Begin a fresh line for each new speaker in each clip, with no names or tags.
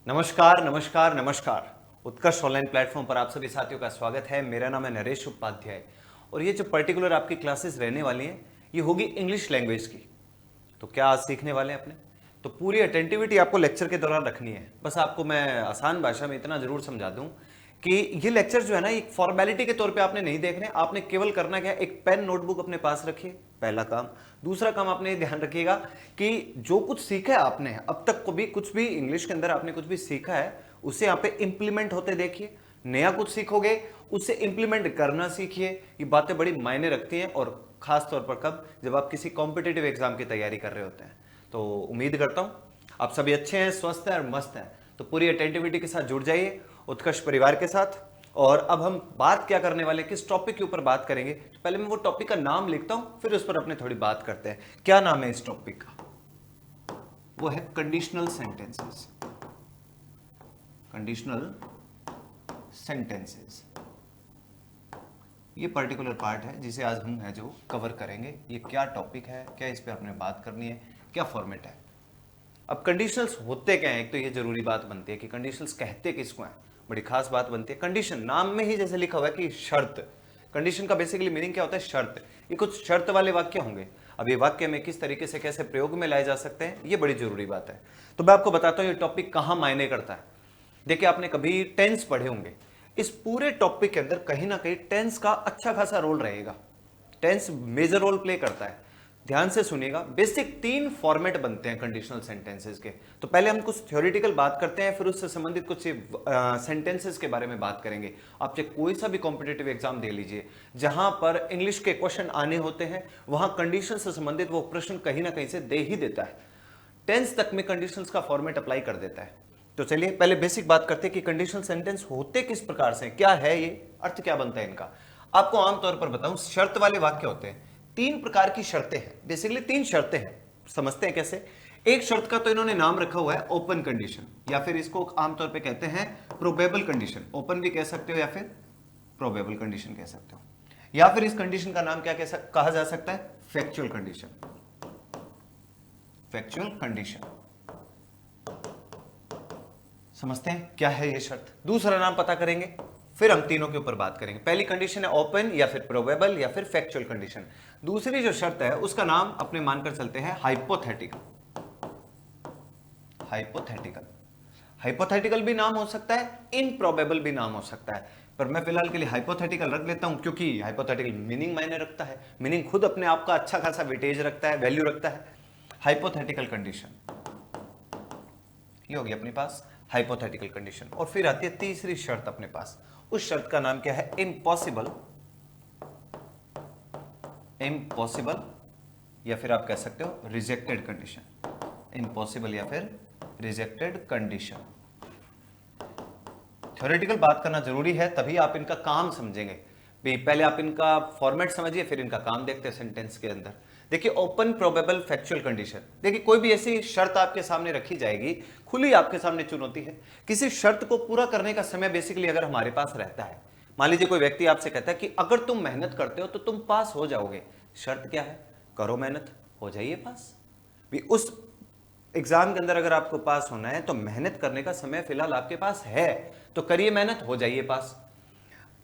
नमस्कार नमस्कार नमस्कार। उत्कर्ष ऑनलाइन प्लेटफॉर्म पर आप सभी साथियों का स्वागत है। मेरा नाम है नरेश उपाध्याय और ये जो पर्टिकुलर आपकी क्लासेस रहने वाली हैं ये होगी इंग्लिश लैंग्वेज की। तो क्या आज सीखने वाले हैं अपने? तो पूरी अटेंटिविटी आपको लेक्चर के दौरान रखनी है। बस आपको मैं आसान भाषा में इतना जरूर समझा दूं कि ये लेक्चर जो है ना एक फॉर्मेलिटी के तौर पे आपने नहीं देखने। आपने केवल करना क्या है, एक पेन नोटबुक अपने पास रखिए, पहला काम। दूसरा काम आपने ये ध्यान रखिएगा कि जो कुछ सीखा है आपने अब तक को भी, कुछ भी इंग्लिश के अंदर आपने कुछ भी सीखा है उसे यहाँ पे इंप्लीमेंट होते देखिए। नया कुछ सीखोगे उसे इंप्लीमेंट करना सीखिए। ये बातें बड़ी मायने रखती हैं और खास तौर पर कब, जब आप किसी कॉम्पिटिटिव एग्जाम की तैयारी कर रहे होते हैं। तो उम्मीद करता हूं आप सभी अच्छे हैं, स्वस्थ हैं और मस्त हैं। तो पूरी अटेंटिविटी के साथ जुड़ जाइए उत्कर्ष परिवार के साथ। और अब हम बात क्या करने वाले, किस टॉपिक के ऊपर बात करेंगे, तो पहले मैं वो टॉपिक का नाम लिखता हूं, फिर उस पर अपने थोड़ी बात करते हैं। क्या नाम है इस टॉपिक का? वो है कंडीशनल सेंटेंसेस। कंडीशनल सेंटेंसेस ये पर्टिकुलर पार्ट है जिसे आज हम है जो कवर करेंगे। ये क्या टॉपिक है, क्या इस पे आपने बात करनी है, क्या फॉर्मेट है। अब कंडीशनल्स होते क्या है, एक तो ये जरूरी बात बनती है कि कंडीशनल्स कहते किसको हैं। बड़ी खास बात बनती है। कंडीशन नाम में ही जैसे लिखा हुआ है कि शर्त। कंडीशन का बेसिकली मीनिंग क्या होता है? शर्त। ये कुछ शर्त वाले वाक्य होंगे। अब ये वाक्य में किस तरीके से कैसे प्रयोग में लाए जा सकते हैं ये बड़ी जरूरी बात है। तो मैं आपको बताता हूं ये टॉपिक कहां मायने करता है। देखिए आपने कभी टेंस पढ़े होंगे, इस पूरे टॉपिक के अंदर कहीं ना कहीं टेंस का अच्छा खासा रोल रहेगा। टेंस मेजर रोल प्ले करता है। ध्यान से सुनिएगा। बेसिक 3 फॉर्मेट बनते हैं कंडीशनल सेंटेंसेस के। तो पहले हम कुछ थ्योरेटिकल बात करते हैं, फिर उससे संबंधित कुछ सेंटेंसेस के बारे में बात करेंगे। आप चाहे कोई सा भी कॉम्पिटेटिव एग्जाम दे लीजिए, जहां पर इंग्लिश के क्वेश्चन आने होते हैं वहां कंडीशन से संबंधित वो प्रश्न कहीं ना कहीं से दे ही देता है। टेंस तक में कंडीशंस का फॉर्मेट अप्लाई कर देता है। तो चलिए पहले बेसिक बात करते हैं कि कंडीशनल सेंटेंस होते किस प्रकार से, क्या है ये, अर्थ क्या बनता है इनका। आपको आमतौर पर बताऊं, शर्त वाले वाक्य होते हैं। 3 प्रकार की शर्तें हैं, बेसिकली 3 शर्तें हैं। समझते हैं कैसे। एक शर्त का तो इन्होंने नाम रखा हुआ है ओपन कंडीशन, या फिर इसको आमतौर पर कहते हैं प्रोबेबल कंडीशन। ओपन भी कह सकते हो या फिर प्रोबेबल कंडीशन कह सकते हो। या फिर इस कंडीशन का नाम क्या कहा जा सकता है? Factual condition. Factual condition. समझते हैं क्या है ये शर्त। दूसरा नाम पता करेंगे, फिर हम तीनों के ऊपर बात करेंगे। पहली कंडीशन है ओपन या फिर प्रोबेबल या फिर फैक्चुअल कंडीशन। दूसरी जो शर्त है उसका नाम अपने मानकर चलते हैं हाइपोथेटिकल। हाइपोथेटिकल। हाइपोथेटिकल भी नाम हो सकता है, इनप्रोबेबल भी नाम हो सकता है, पर मैं फिलहाल के लिए हाइपोथेटिकल रख लेता हूं क्योंकि हाइपोथेटिकल मीनिंग मायने रखता है। मीनिंग खुद अपने आप का अच्छा खासा वेटेज रखता है, वैल्यू रखता है। हाइपोथेटिकल कंडीशन ये होगी अपने पास हाइपोथेटिकल कंडीशन। और फिर आती है तीसरी शर्त अपने पास। उस शर्त का नाम क्या है? इम्पॉसिबल। इम्पॉसिबल या फिर आप कह सकते हो रिजेक्टेड कंडीशन। इम्पॉसिबल या फिर रिजेक्टेड कंडीशन। थ्योरेटिकल बात करना जरूरी है, तभी आप इनका काम समझेंगे। पहले आप इनका फॉर्मेट समझिए, फिर इनका काम देखते हैं सेंटेंस के अंदर। देखिए ओपन प्रोबेबल फैक्चुअल कंडीशन। देखिए कोई भी ऐसी शर्त आपके सामने रखी जाएगी, खुली आपके सामने चुनौती है। किसी शर्त को पूरा करने का समय बेसिकली अगर हमारे पास रहता है, मान लीजिए कोई व्यक्ति आपसे कहता है कि अगर तुम मेहनत करते हो तो तुम पास हो जाओगे। शर्त क्या है? करो मेहनत, हो जाइए पास। भी उस एग्जाम के अंदर अगर आपको पास होना है तो मेहनत करने का समय फिलहाल आपके पास है, तो करिए मेहनत, हो जाइए पास।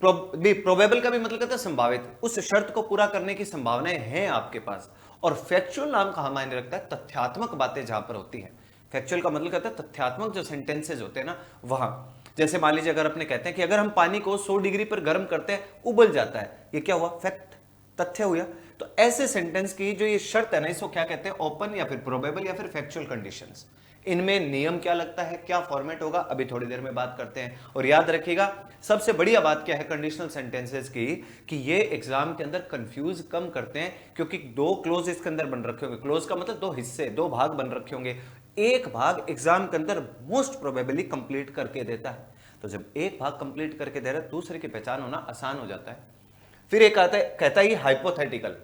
प्रोबेबल का भी मतलब कहता है संभावित, उस शर्त को पूरा करने की संभावनाएं हैं आपके पास। और फैक्चुअल नाम कहां मायने रखता है? तथ्यात्मक बातें जहां पर होती हैं। फैक्चुअल का मतलब कहता है तथ्यात्मक जो सेंटेंसेज होते हैं ना वहां। जैसे मान लीजिए अगर अपने कहते हैं कि अगर हम पानी को 100 डिग्री पर गर्म करते हैं उबल जाता है, ये क्या हुआ? फैक्ट, तथ्य हुआ। तो ऐसे सेंटेंस की जो ये शर्त है ना, इसको क्या कहते हैं? ओपन या फिर प्रोबेबल या फिर फैक्चुअल कंडीशंस। इनमें नियम क्या लगता है, क्या फॉर्मेट होगा, अभी थोड़ी देर में बात करते हैं। और याद रखिएगा सबसे बढ़िया बात क्या है कंडीशनल सेंटेंसेस की, कि ये एग्जाम के अंदर कंफ्यूज कम करते हैं, क्योंकि 2 क्लोज इसके अंदर बन रखे होंगे। क्लोज का मतलब 2 हिस्से, 2 भाग बन रखे होंगे। एक भाग एग्जाम के अंदर मोस्ट प्रोबेबली कंप्लीट करके देता है। तो जब एक भाग कंप्लीट करके दे रहा है, दूसरे की पहचान होना आसान हो जाता है। फिर एक आता है, कहता है हाइपोथेटिकल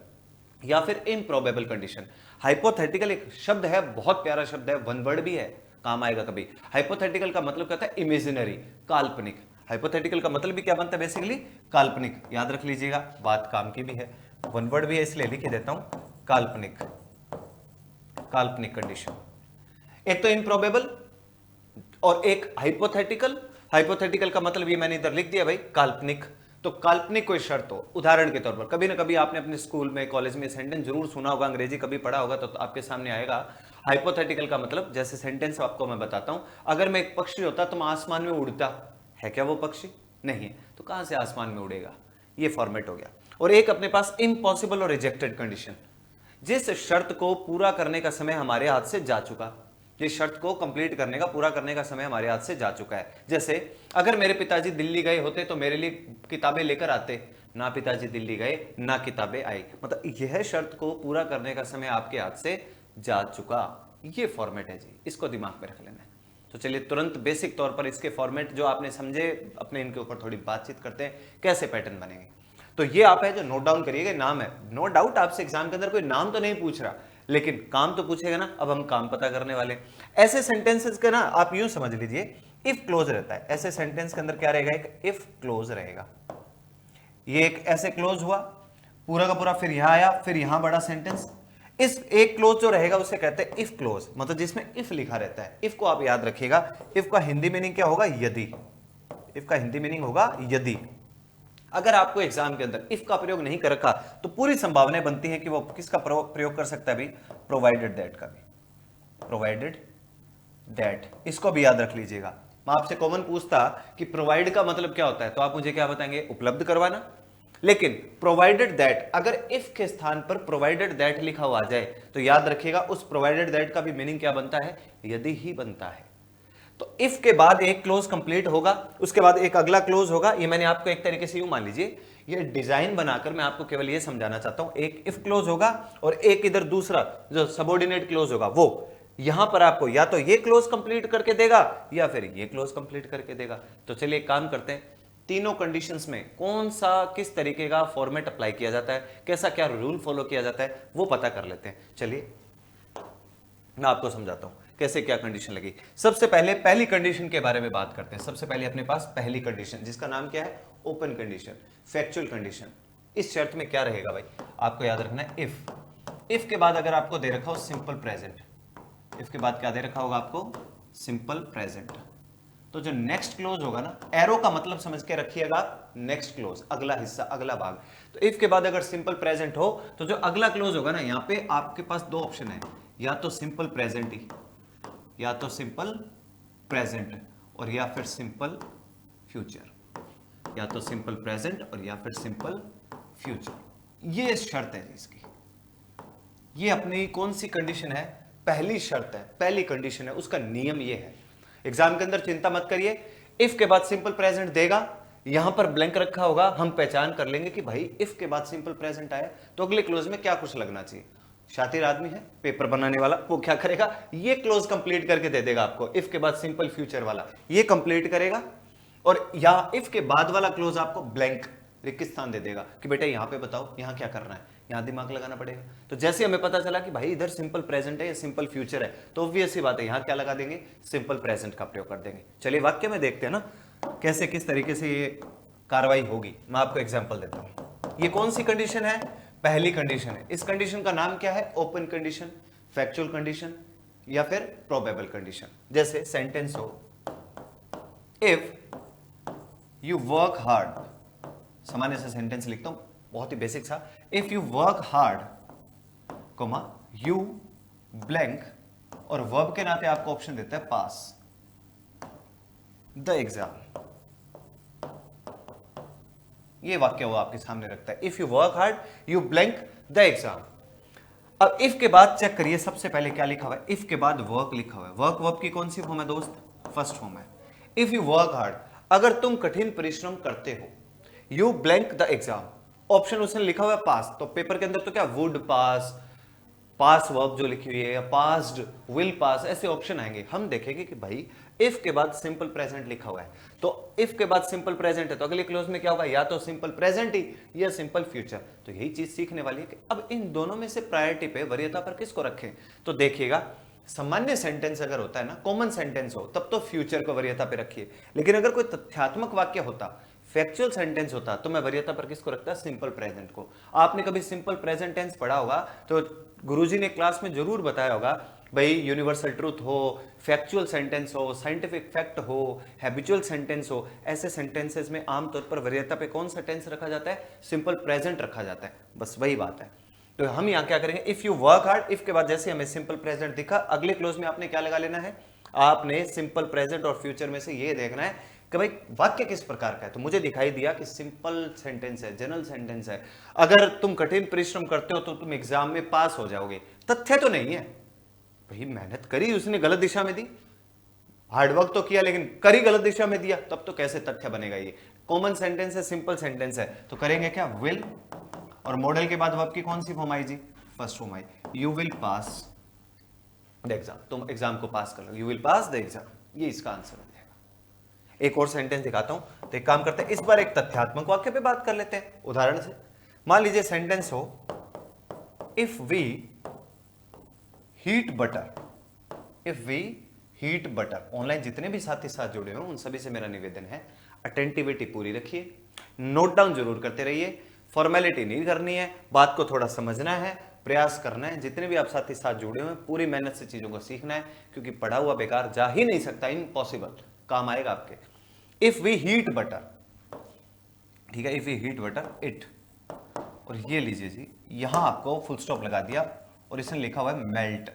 या फिर इम्प्रोबेबल कंडीशन। हाइपोथेटिकल एक शब्द है, बहुत प्यारा शब्द है, वन वर्ड भी है, काम आएगा कभी। हाइपोथेटिकल का मतलब कहता है इमेजिनरी, काल्पनिक। हाइपोथेटिकल का मतलब भी क्या बनता है? बेसिकली काल्पनिक। याद रख लीजिएगा, बात काम की भी है, वन वर्ड भी है, इसलिए लिख देता हूं काल्पनिक। काल्पनिक कंडीशन। एक तो इम्प्रोबेबल, और एक हाइपोथेटिकल। हाइपोथेटिकल का मतलब ये मैंने इधर लिख दिया भाई, काल्पनिक। तो काल्पनिक कोई शर्त हो, उदाहरण के तौर पर कभी ना कभी आपने अपने स्कूल में कॉलेज में सेंटेंस जरूर सुना होगा, अंग्रेजी कभी पढ़ा होगा तो आपके सामने आएगा। हाइपोथेटिकल का मतलब जैसे सेंटेंस आपको मैं बताता हूं, अगर मैं एक पक्षी होता तो मैं आसमान में उड़ता, है क्या वो पक्षी? नहीं है, तो कहां से आसमान में उड़ेगा? ये फॉर्मेट हो गया। और एक अपने पास इम्पॉसिबल और रिजेक्टेड कंडीशन, जिस शर्त को पूरा करने का समय हमारे हाथ से जा चुका, जिस शर्त को कंप्लीट करने का, पूरा करने का समय हमारे हाथ से जा चुका है। जैसे अगर मेरे पिताजी दिल्ली गए होते तो मेरे लिए किताबें लेकर आते, ना पिताजी दिल्ली गए ना किताबें आई, मतलब यह शर्त को पूरा करने का समय आपके हाथ से जा चुका। ये फॉर्मेट है जी, इसको दिमाग में रख लेना है। तो चलिए तुरंत बेसिक तौर पर इसके फॉर्मेट जो आपने समझे अपने, इनके ऊपर थोड़ी बातचीत करते हैं कैसे पैटर्न बनेंगे। तो ये आप है जो नोट डाउन करिएगा, नाम है। नो डाउट आपसे एग्जाम के अंदर कोई नाम तो नहीं पूछ रहा, लेकिन काम तो पूछेगा ना। अब हम काम पता करने वाले। ऐसे सेंटेंसेस का ना आप यूं समझ लीजिए, इफ क्लोज रहता है। ऐसे सेंटेंस के अंदर क्या रहेगा? एक इफ क्लोज रहेगा। ये एक ऐसे क्लोज हुआ पूरा का पूरा, फिर यहां आया, फिर यहां बड़ा सेंटेंस। इस एक क्लोज जो रहेगा उसे कहते हैं इफ क्लोज, मतलब जिसमें इफ लिखा रहता है। इफ को आप याद रखिएगा, इफ का हिंदी मीनिंग क्या होगा? यदि। इफ का हिंदी मीनिंग होगा यदि। अगर आपको एग्जाम के अंदर इफ का प्रयोग नहीं कर रखा तो पूरी संभावना बनती है कि वो किसका प्रयोग कर सकता है भी? प्रोवाइडेड दैट का भी। प्रोवाइडेड दैट, इसको भी याद रख लीजिएगा। मैं आपसे कॉमन पूछता कि प्रोवाइड का मतलब क्या होता है, तो आप मुझे क्या बताएंगे? उपलब्ध करवाना। लेकिन प्रोवाइडेड दैट, अगर इफ के स्थान पर प्रोवाइडेड दैट लिखा हुआ आ जाए तो याद रखिएगा उस प्रोवाइडेड दैट का भी मीनिंग क्या बनता है? यदि ही बनता है। तो इफ के बाद एक क्लोज कंप्लीट होगा, उसके बाद एक अगला क्लोज होगा। ये मैंने आपको एक तरीके से यूं मान लीजिए, ये डिजाइन बनाकर मैं आपको केवल ये समझाना चाहता हूं। एक इफ क्लोज होगा और एक इधर दूसरा जो सबऑर्डिनेट क्लोज होगा, वो यहां पर आपको या तो ये क्लोज कंप्लीट करके देगा या फिर ये क्लोज कंप्लीट करके देगा। तो चलिए एक काम करते हैं, तीनों कंडीशंस में कौन सा किस तरीके का फॉर्मेट अप्लाई किया जाता है, कैसा क्या रूल फॉलो किया जाता है, वो पता कर लेते हैं। चलिए मैं आपको समझाता हूं कैसे क्या कंडीशन लगी। सबसे पहले पहली कंडीशन के बारे में बात करते हैं। सबसे पहले अपने पास पहली कंडीशन, जिसका नाम क्या है? Open condition, factual condition. इस शर्त में क्या रहेगा भाई? आपको याद रखना है इफ। इफ के बाद अगर आपको दे रखा हो सिंपल प्रेजेंट, इफ के बाद क्या दे रखा होगा आपको? Simple present. तो जो नेक्स्ट क्लोज होगा ना, एरो का मतलब समझ के रखिएगा, नेक्स्ट क्लोज, अगला हिस्सा, अगला भाग। तो इफ के बाद अगर सिंपल प्रेजेंट हो तो जो अगला क्लोज होगा ना, यहां पे आपके पास दो ऑप्शन है, या तो सिंपल प्रेजेंट ही, या तो सिंपल प्रेजेंट, और या फिर सिंपल फ्यूचर। या तो सिंपल प्रेजेंट और या फिर सिंपल फ्यूचर। ये शर्त है इसकी। ये अपनी कौन सी कंडीशन है? पहली शर्त है, पहली कंडीशन है, उसका नियम ये है। एग्जाम के अंदर चिंता मत करिए, इफ के बाद सिंपल प्रेजेंट देगा, यहां पर ब्लैंक रखा होगा, हम पहचान कर लेंगे कि भाई इफ के बाद सिंपल प्रेजेंट आया तो अगले क्लोज में क्या कुछ लगना चाहिए। शातिर आदमी है, पेपर बनाने वाला, वो क्या करेगा? ये क्लोज कंप्लीट करके दे देगा आपको। इफ के बाद सिंपल फ्यूचर वाला ये कंप्लीट करेगा, और या इफ के बाद वाला क्लोज आपको ब्लैंक रिक्त स्थान दे देगा कि बेटा यहां पे बताओ यहां क्या करना है, यहां दिमाग लगाना पड़ेगा। तो जैसे हमें पता चला कि भाई इधर सिंपल प्रेजेंट है या सिंपल फ्यूचर है, तो ऑब्वियस सी बात है यहां क्या लगा देंगे? सिंपल प्रेजेंट का प्रयोग कर देंगे। चलिए वाक्य में देखते हैं ना कैसे किस तरीके से ये कार्रवाई होगी। मैं आपको एग्जाम्पल देता हूं। ये कौन सी कंडीशन है? पहली कंडीशन है। इस कंडीशन का नाम क्या है? ओपन कंडीशन, फैक्चुअल कंडीशन या फिर प्रोबेबल कंडीशन। जैसे सेंटेंस हो, इफ यू वर्क हार्ड, सामान्य से सेंटेंस लिखता हूं, बहुत ही बेसिक सा। If you work hard, comma you blank, और वर्ब के नाते आपको ऑप्शन देता है पास द एग्जाम। ये वाक्य वो आपके सामने रखता है, if you work hard you blank the exam. अब इफ के बाद चेक करिए, सबसे पहले क्या लिखा हुआ है? इफ के बाद वर्क लिखा हुआ है। वर्क वर्ब की कौन सी फॉर्म है दोस्त? फर्स्ट फॉर्म है। इफ यू वर्क हार्ड, अगर तुम कठिन परिश्रम करते हो, you blank the exam, option उसने लिखा हुआ है पास। तो पेपर के अंदर तो क्या वुड पास, पास वर्ब जो लिखी हुई है, या पास्ड, विल पास, ऐसे ऑप्शन आएंगे। हम देखेंगे कि भाई इफ के बाद सिंपल प्रेजेंट लिखा हुआ है, तो इफ के बाद सिंपल प्रेजेंट है तो अगले क्लोज में क्या होगा? या तो सिंपल प्रेजेंट ही या सिंपल फ्यूचर। तो यही चीज सीखने वाली है कि अब इन दोनों में से प्रायोरिटी पे, वरीयता पर किसको रखें। तो देखिएगा, सामान्य सेंटेंस अगर होता है ना, कॉमन सेंटेंस हो, तब तो फ्यूचर को वरीयता पे रखिए। लेकिन अगर कोई तथ्यात्मक वाक्य होता, फैक्चुअल सेंटेंस होता, तो मैं वरीयता पर किसको रखता? सिंपल प्रेजेंट को। आपने कभी सिंपल प्रेजेंट टेंस पढ़ा होगा तो गुरुजी ने क्लास में जरूर बताया होगा, भाई यूनिवर्सल ट्रूथ हो, फैक्चुअल सेंटेंस हो, साइंटिफिक फैक्ट हो, हैबिचुअल सेंटेंस हो, ऐसे सेंटेंसेस में आमतौर पर वरीयता पे कौन सा टेंस रखा जाता है? सिंपल प्रेजेंट रखा जाता है। बस वही बात है। तो हम यहां क्या करेंगे, if you work hard, if के बाद जैसे हमें सिंपल प्रेजेंट दिखा, अगले क्लोज में आपने क्या लगा लेना है? आपने सिंपल प्रेजेंट और फ्यूचर में से ये देखना है कि भाई वाक्य किस प्रकार का है। तो मुझे दिखाई दिया कि सिंपल सेंटेंस है, जनरल सेंटेंस है, अगर तुम कठिन परिश्रम करते हो तो तुम एग्जाम में पास हो जाओगे। तथ्य तो नहीं है भाई, मेहनत करी उसने गलत दिशा में दी, हार्डवर्क तो किया लेकिन करी गलत दिशा में दिया, तब तो कैसे तथ्य बनेगा? ये कॉमन सेंटेंस है, सिंपल सेंटेंस है। तो करेंगे क्या? विल, और मॉडल के बाद वर्ब की कौन सी फॉर्म आई जी? फर्स्ट फॉर्म आई, you will pass the exam. तुम एग्जाम को पास कर लो, you will pass the exam. ये इसका आंसर हो जाएगा। एक और सेंटेंस दिखाता हूं। तो एक काम करते हैं, इस बार एक तथ्यात्मक वाक्य पे बात कर लेते हैं उदाहरण से। मान लीजिए सेंटेंस हो, if we heat butter, if we heat butter. Online जितने भी साथी साथ जुड़े हो उन सभी से मेरा निवेदन है, अटेंटिविटी पूरी रखिए, नोट डाउन जरूर करते रहिए, फॉर्मेलिटी नहीं करनी है, बात को थोड़ा समझना है, प्रयास करना है। जितने भी आप साथी साथ जुड़े हुए हैं पूरी मेहनत से चीजों को सीखना है, क्योंकि पढ़ा हुआ बेकार जा ही नहीं सकता, इम्पॉसिबल, काम आएगा आपके। इफ वी हीट बटर, ठीक है, if we heat butter it, और ये लीजिए जी, यहां आपको फुल स्टॉप लगा दिया और इसने लिखा हुआ है मेल्ट,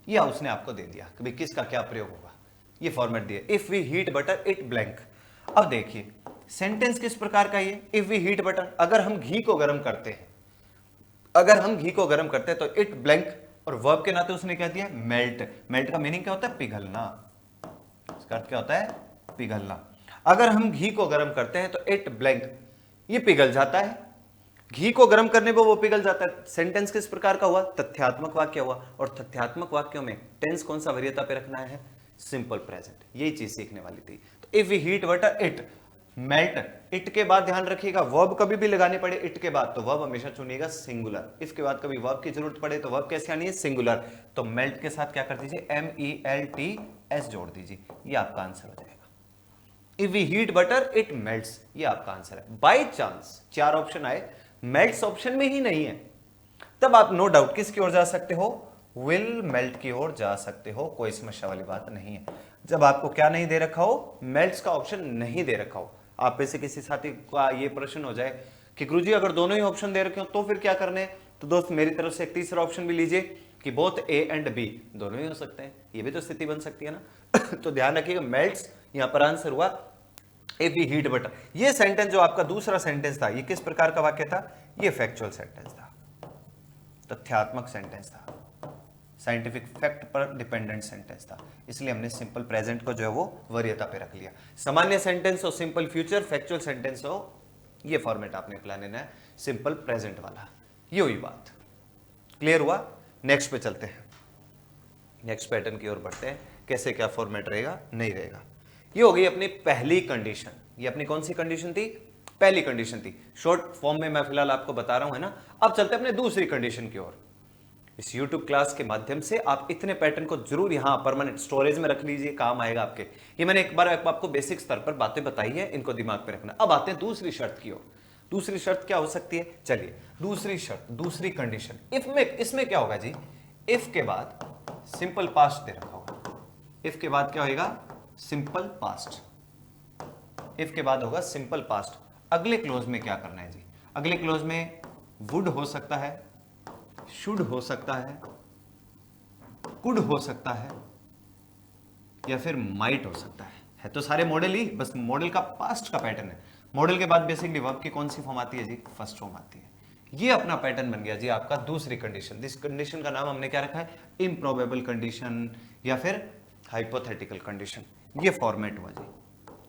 या उसने आपको दे दिया कि भाई किसका क्या प्रयोग होगा, ये फॉर्मेट दिया, if we heat butter it blank. अब देखिए सेंटेंस किस प्रकार का ये, इफ वी हीट बटर, अगर हम घी को गर्म करते हैं, अगर हम घी को गर्म करते हैं तो इट ब्लैंक, और वर्ब के नाते उसने क्या दिया? मेल्ट। मेल्ट का मीनिंग क्या होता है? पिघलना। इसका अर्थ क्या होता है? पिघलना। अगर हम घी को गर्म करते हैं तो इट ब्लैंक, ये पिघल जाता है, घी को गर्म करने पर वो पिघल जाता है। सेंटेंस किस प्रकार का हुआ? तथ्यात्मक वाक्य हुआ, और तथ्यात्मक वाक्यों में टेंस कौन सा वरीयता पे रखना है? Simple present. यही चीज सीखने वाली थी। तो if we heat water it melt, it के बाद ध्यान रखिएगा वर्ब कभी भी लगाने पड़े इट के बाद तो वर्ब हमेशा चुनिएगा सिंगुलर। इफ के बाद कभी वर्ब की जरूरत पड़े तो वर्ब कैसे आनी है? सिंगुलर। तो मेल्ट के साथ क्या कर दीजिए? MELTS जोड़ दीजिए, ये आपका आंसर हो जाएगा। If we heat butter it melts, ये आपका आंसर है। बाई चांस 4 ऑप्शन आए, मेल्ट्स ऑप्शन में ही नहीं है, तब आप नो डाउट किसकी ओर जा सकते हो? विल मेल्ट की ओर जा सकते हो, कोई समस्या वाली बात नहीं है। जब आपको क्या नहीं दे रखा हो? मेल्ट्स का ऑप्शन नहीं दे रखा हो। आप में से किसी साथी का ये प्रश्न हो जाए कि गुरुजी अगर दोनों ही ऑप्शन दे रखे हो तो फिर क्या करने? तो दोस्त मेरी तरफ से एक तीसरा ऑप्शन भी लीजिए कि बोथ A एंड B दोनों ही हो सकते हैं, ये भी तो स्थिति बन सकती है ना। तो ध्यान रखिएगा, मेल्ट्स यहां पर आंसर हुआ इफ वी हीट बटर। ये सेंटेंस जो आपका दूसरा सेंटेंस था, ये किस प्रकार का वाक्य था? ये फैक्चुअल सेंटेंस था, तथ्यात्मक सेंटेंस था, साइंटिफिक फैक्ट पर डिपेंडेंट सेंटेंस था, इसलिए हमने सिंपल प्रेजेंट को जो है वो वरीयता पे रख लिया। सामान्य सेंटेंस हो सिंपल फ्यूचर, फैक्चुअल सेंटेंस हो ये फॉर्मेट आपने अप्लाई लेना है, सिंपल प्रेजेंट वाला। ये हुई बात, क्लियर हुआ? नेक्स्ट पे चलते हैं, नेक्स्ट पैटर्न की ओर बढ़ते हैं, कैसे क्या फॉर्मेट रहेगा नहीं रहेगा। ये हो गई अपनी पहली कंडीशन। ये अपनी कौन सी कंडीशन थी? पहली कंडीशन थी, शॉर्ट फॉर्म में मैं फिलहाल आपको बता रहा हूं, है ना। अब चलते हैं अपने दूसरी कंडीशन की ओर। इस YouTube क्लास के माध्यम से आप इतने पैटर्न को जरूर यहां परमानेंट स्टोरेज में रख लीजिए, काम आएगा आपके। ये मैंने एक बार आपको बेसिक स्तर पर बातें बताई है, इनको दिमाग पे रखना। अब आते हैं दूसरी शर्त की ओर। दूसरी शर्त क्या हो सकती है? चलिए दूसरी शर्त, दूसरी कंडीशन, इफ में, इसमें क्या होगा जी? इफ के बाद सिंपल पास्ट दे रखा होगा। इफ के बाद क्या होगा? Simple past. इफ के बाद होगा सिंपल पास्ट। अगले क्लोज में क्या करना है जी? अगले क्लोज में वुड हो सकता है, शुड हो सकता है, कुड हो सकता है, या फिर माइट हो सकता है तो सारे मॉडल ही, बस मॉडल का पास्ट का पैटर्न है। मॉडल के बाद बेसिकली वर्ब की कौन सी फॉर्म आती है जी? फर्स्ट फॉर्म आती है। ये अपना पैटर्न बन गया जी आपका दूसरी कंडीशन। इस कंडीशन का नाम हमने क्या रखा है? इम्प्रोबेबल कंडीशन या फिर हाइपोथेटिकल कंडीशन। ये फॉर्मेट हुआ जी।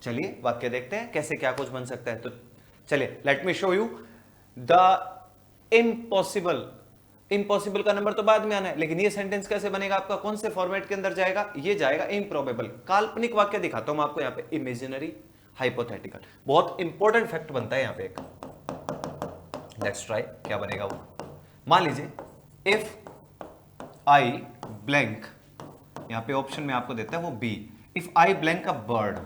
चलिए वाक्य देखते हैं कैसे क्या कुछ बन सकता है। तो चलिए let me show you the impossible. Impossible का नंबर तो बाद में आना है, लेकिन ये सेंटेंस कैसे बनेगा आपका? कौन से फॉर्मेट के अंदर जाएगा? ये जाएगा इम्प्रोबेबल। काल्पनिक वाक्य दिखाता हूं मैं आपको यहाँ पे, इमेजिनरी, हाइपोथेटिकल। बहुत इंपॉर्टेंट फैक्ट बनता है यहाँ पे एक। लेट्स ट्राई, क्या बनेगा वो? मान लीजिए इफ आई ब्लैंक, यहां पे ऑप्शन में आपको देता है वो B. If I blank a bird,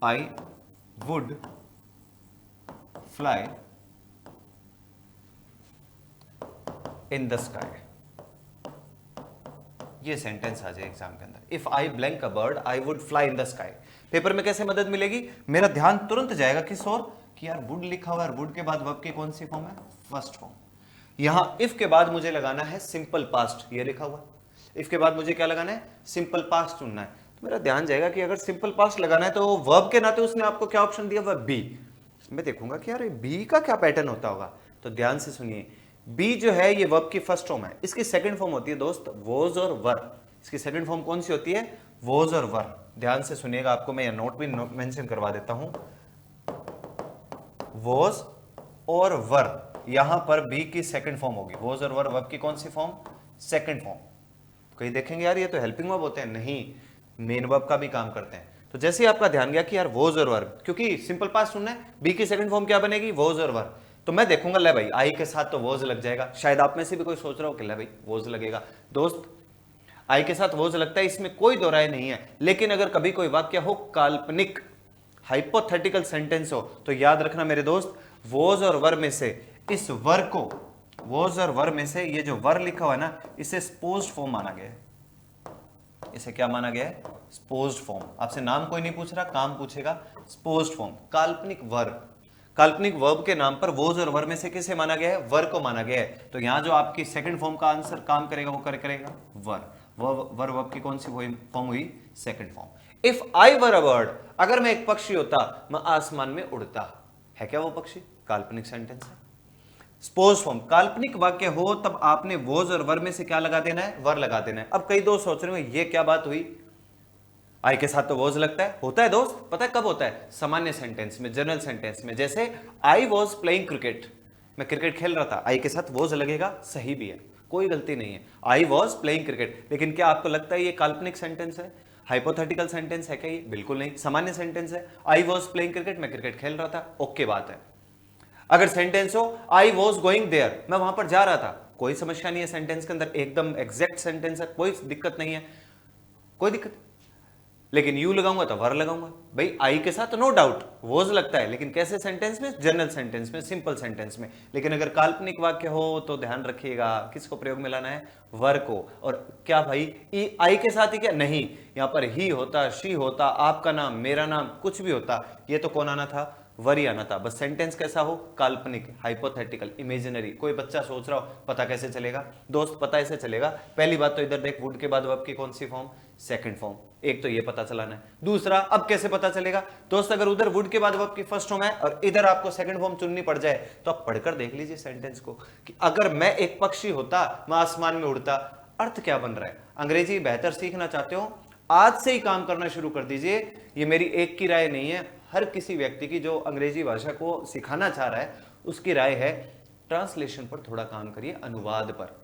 I would fly in the sky. ये सेंटेंस आ जाए एग्जाम के अंदर, if I blank a bird I would fly in the sky. Paper में कैसे मदद मिलेगी, मेरा ध्यान तुरंत जाएगा किस ओर कि यार वुड लिखा हुआ है, वुड के बाद वर्ब की कौन सी फॉर्म है, फर्स्ट फॉर्म। यहां इफ के बाद मुझे लगाना है सिंपल पास्ट, ये लिखा हुआ। इफ के बाद मुझे क्या लगाना है, सिंपल पास्ट चुनना है। तो मेरा ध्यान जाएगा कि अगर सिंपल पास्ट लगाना है तो वर्ब के नाते उसने आपको क्या ऑप्शन दिया, वह बी। मैं देखूंगा कि यार बी का क्या पैटर्न होता होगा। तो ध्यान से सुनिए, बी जो है ये वर्ब की फर्स्ट फॉर्म है, इसकी सेकंड फॉर्म होती है दोस्त वॉज और वर। इसकी सेकंड फॉर्म कौन सी होती है, वॉज और वर। ध्यान से सुनिएगा, आपको मैं नोट भी मेंशन करवा देता हूं, वॉज और वर, यहां पर बी की सेकंड फॉर्म होगी। वॉज और वर वर्ब की कौन सी फॉर्म, सेकंड फॉर्म। कहीं देखेंगे यार ये तो हेल्पिंग वर्ब होते हैं, नहीं, मेन वर्ब का भी काम करते हैं। तो जैसे ही आपका ध्यान गया कि यार वॉज और वर, क्योंकि सिंपल पास्ट सुनना है, बी की सेकंड फॉर्म क्या बनेगी, वॉज और वर। तो मैं देखूंगा ले भाई आई के साथ तो वॉज लग जाएगा। शायद आप में से भी कोई सोच रहा हो कि ले भाई वॉज लगेगा। दोस्त आई के साथ वॉज लगता है, इसमें कोई दो राय नहीं है। लेकिन अगर कभी कोई वाक्य हो काल्पनिक हाइपोथेटिकल सेंटेंस हो तो याद रखना मेरे दोस्त, वॉज और वर में से इस वर को, वॉज और वर में से ये जो वर लिखा हुआ है ना, इसे स्पोज्ड फॉर्म माना गया है। इसे क्या माना गया है, स्पोज्ड फॉर्म। आपसे नाम कोई नहीं पूछ रहा, काम पूछेगा। स्पोज्ड फॉर्म काल्पनिक वर्ब, काल्पनिक वर्ब के नाम पर वॉज और वर में से किसे माना गया है, वर को माना गया है। तो यहां जो आपकी सेकंड फॉर्म का आंसर काम करेगा वो करेगा वर। वर वर्ब की कौन सी फॉर्म हुई, second form. If I were a bird, अगर मैं एक पक्षी होता मैं आसमान में उड़ता, है क्या वो पक्षी, काल्पनिक सेंटेंस है। स्पोज फॉर्म, काल्पनिक वाक्य हो तब आपने वॉज और वर में से क्या लगा देना है, वर लगा देना है। अब कई दोस्त सोच रहे हो ये क्या बात हुई, आई के साथ तो वॉज लगता है, होता है दोस्त, पता है कब होता है, सामान्य सेंटेंस में, जनरल सेंटेंस में। जैसे आई वॉज प्लेइंग क्रिकेट, मैं क्रिकेट खेल रहा था, आई के साथ वॉज लगेगा, सही भी है, कोई गलती नहीं है, आई वॉज प्लेइंग क्रिकेट। लेकिन क्या आपको लगता है ये काल्पनिक सेंटेंस है, हाइपोथेटिकल सेंटेंस है क्या ये, बिल्कुल नहीं, सामान्य सेंटेंस है। आई वॉज प्लेइंग क्रिकेट, मैं क्रिकेट खेल रहा था, ओके बात है। अगर सेंटेंस हो आई वॉज गोइंग देयर, मैं वहां पर जा रहा था, कोई समस्या नहीं है सेंटेंस के अंदर, एकदम एग्जैक्ट सेंटेंस है, कोई दिक्कत नहीं है, कोई दिक्कत। लेकिन यू लगाऊंगा तो वर लगाऊंगा, भाई आई के साथ नो डाउट वॉज लगता है, लेकिन कैसे सेंटेंस में, जनरल सेंटेंस में, सिंपल सेंटेंस में। लेकिन अगर काल्पनिक वाक्य हो तो ध्यान रखिएगा किसको प्रयोग में लाना है, वर को। और क्या भाई आई के साथ ही क्या, नहीं, यहां पर ही होता, शी होता, आपका नाम, मेरा नाम, कुछ भी होता, ये तो कौन आना था, वरी आना था। बस सेंटेंस कैसा हो, काल्पनिक, हाइपोथेटिकल, इमेजिनरी। कोई बच्चा सोच रहा हो पता कैसे चलेगा, दोस्त पता ऐसे चलेगा, पहली बात तो इधर देख, वुड के बाद वर्ब की कौन सी फॉर्म, सेकंड फॉर्म, एक तो ये पता चलाना है। दूसरा अब कैसे पता चलेगा दोस्त, अगर उधर वुड के बाद वर्ब की फर्स्ट फॉर्म है और इधर आपको सेकंड फॉर्म चुननी पड़ जाए तो आप पढ़कर देख लीजिए सेंटेंस को कि अगर मैं एक पक्षी होता मैं आसमान में उड़ता, अर्थ क्या बन रहा है। अंग्रेजी बेहतर सीखना चाहते हो, आज से ही काम करना शुरू कर दीजिए। ये मेरी एक की राय नहीं है, हर किसी व्यक्ति की जो अंग्रेजी भाषा को सिखाना चाह रहा है उसकी राय है, ट्रांसलेशन पर थोड़ा काम करिए, अनुवाद पर।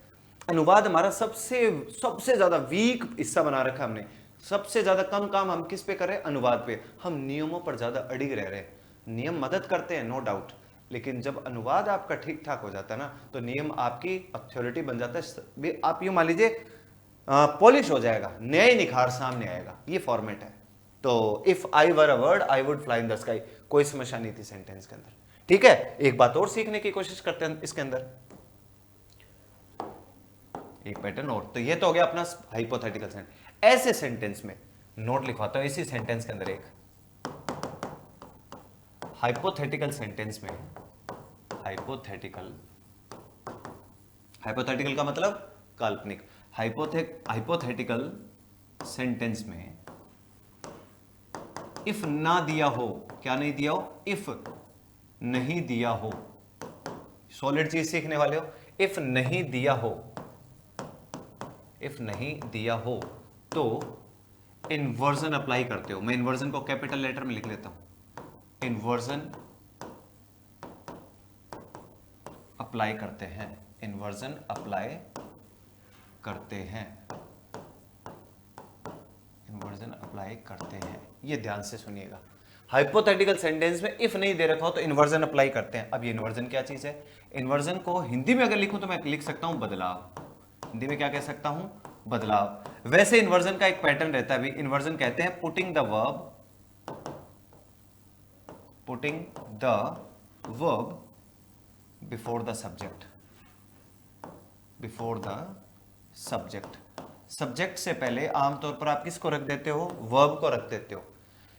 अनुवाद हमारा सबसे ज्यादा वीक हिस्सा बना रखा हमने, सबसे ज्यादा कम काम हम किस पे कर रहे हैं, अनुवाद पे। हम नियमों पर ज्यादा अड़िग रह रहे हैं। नियम मदद करते हैं नो डाउट, लेकिन जब अनुवाद आपका ठीक ठाक हो जाता है ना तो नियम आपकी अथॉरिटी बन जाता है। आप यूं मान लीजिए पॉलिश हो जाएगा, नया निखार सामने आएगा, ये फॉर्मेट है। तो if I were a bird I would fly in the sky, कोई समस्या नहीं थी सेंटेंस के अंदर। ठीक है, एक बात और सीखने की कोशिश करते हैं इसके अंदर, एक पैटर्न और। तो ये तो हो गया अपना हाइपोथेटिकल सेंटेंस। ऐसे सेंटेंस में नोट लिखवाता हूं, इसी सेंटेंस के अंदर एक हाइपोथेटिकल सेंटेंस में, हाइपोथेटिकल का मतलब काल्पनिक, हाइपोथेटिकल सेंटेंस में इफ ना दिया हो, क्या नहीं दिया हो, इफ नहीं दिया हो, सॉलिड चीज सीखने वाले हो, इफ नहीं दिया हो, इफ नहीं दिया हो तो इन्वर्जन अप्लाई करते हो। मैं इन्वर्जन को कैपिटल लेटर में लिख लेता हूं, इन्वर्जन अप्लाई करते हैं, इन्वर्जन अप्लाई करते हैं, इन्वर्जन अप्लाई करते हैं। ये ध्यान से सुनिएगा, हाइपोथेटिकल सेंटेंस में इफ नहीं दे रखा हो तो इन्वर्जन अप्लाई करते हैं। अब ये इन्वर्जन क्या चीज है, इन्वर्जन को हिंदी में अगर लिखूं तो मैं लिख सकता हूं बदलाव, हिंदी में क्या कह सकता हूं, बदलाव। वैसे इन्वर्जन का एक पैटर्न रहता है, अभी इन्वर्जन कहते हैं putting the verb before the subject, subject से पहले आमतौर पर आप किसको रख देते हो? वर्ब को रख देते हो।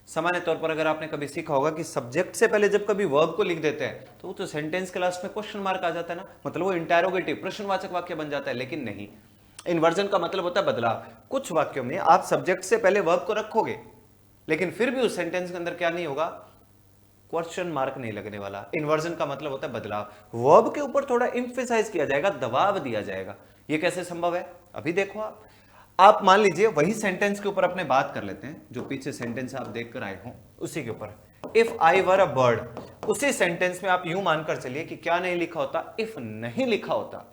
सामान्य तौर पर अगर आपने कभी सीखा होगा कि सब्जेक्ट से पहले जब कभी वर्ब को लिख देते हैं तो वो तो सेंटेंस के लास्ट में क्वेश्चन मार्क आ जाता है ना, मतलब वो इंटेरोगेटिव प्रश्नवाचक वाक्य बन जाता है। लेकिन नहीं, इन्वर्जन का मतलब होता है बदलाव। कुछ वाक्यों में आप सब्जेक्ट से पहले वर्ब को रखोगे लेकिन फिर भी उस सेंटेंस के अंदर क्या नहीं होगा? क्वेश्चन मार्क नहीं लगने वाला। इन्वर्जन का मतलब होता है बदलाव। वर्ब के ऊपर थोड़ा इंफेसाइज किया जाएगा, दबाव दिया जाएगा। ये कैसे संभव है? अभी देखो आप मान लीजिए वही सेंटेंस के ऊपर अपने बात कर लेते हैं, जो पीछे सेंटेंस आप देखकर आए हो उसी के ऊपर। If I were a bird, उसी सेंटेंस में आप यूं मानकर चलिए कि क्या नहीं लिखा होता? इफ नहीं लिखा होता।